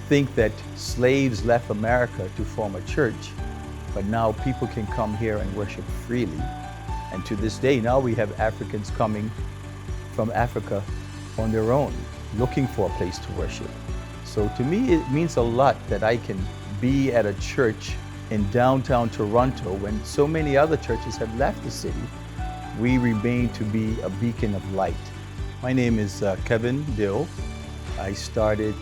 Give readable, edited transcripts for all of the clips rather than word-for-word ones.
think that slaves left America to form a church, but now people can come here and worship freely. And to this day, now we have Africans coming from Africa on their own, looking for a place to worship. So to me, it means a lot that I can be at a church in downtown Toronto when so many other churches have left the city. We remain to be a beacon of light. My name is Kevin Dill. I started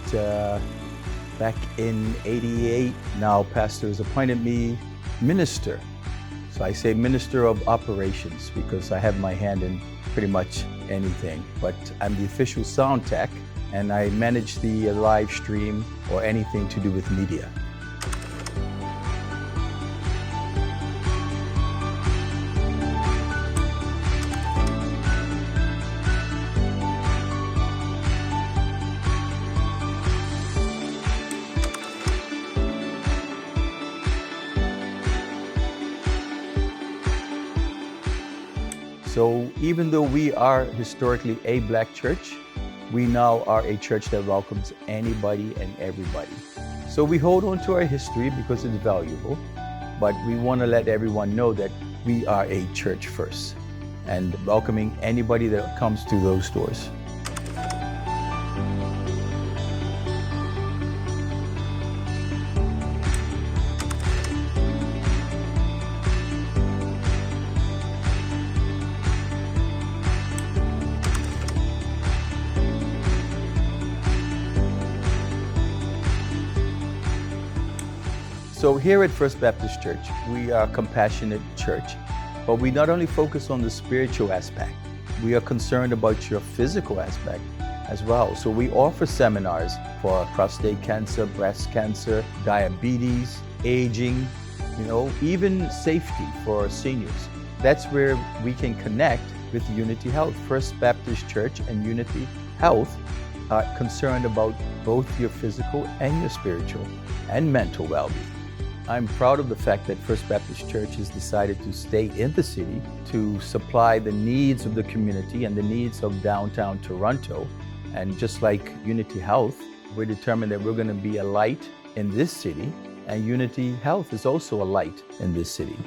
back in '88. Now pastor has appointed me minister. So I say minister of operations because I have my hand in pretty much anything. But I'm the official sound tech and I manage the live stream or anything to do with media. So even though we are historically a black church, we now are a church that welcomes anybody and everybody. So we hold on to our history because it's valuable, but we want to let everyone know that we are a church first and welcoming anybody that comes through those doors. So here at First Baptist Church, we are a compassionate church, but we not only focus on the spiritual aspect, we are concerned about your physical aspect as well. So we offer seminars for prostate cancer, breast cancer, diabetes, aging, even safety for seniors. That's where we can connect with Unity Health. First Baptist Church and Unity Health are concerned about both your physical and your spiritual and mental well-being. I'm proud of the fact that First Baptist Church has decided to stay in the city to supply the needs of the community and the needs of downtown Toronto. And just like Unity Health, we're determined that we're going to be a light in this city, and Unity Health is also a light in this city.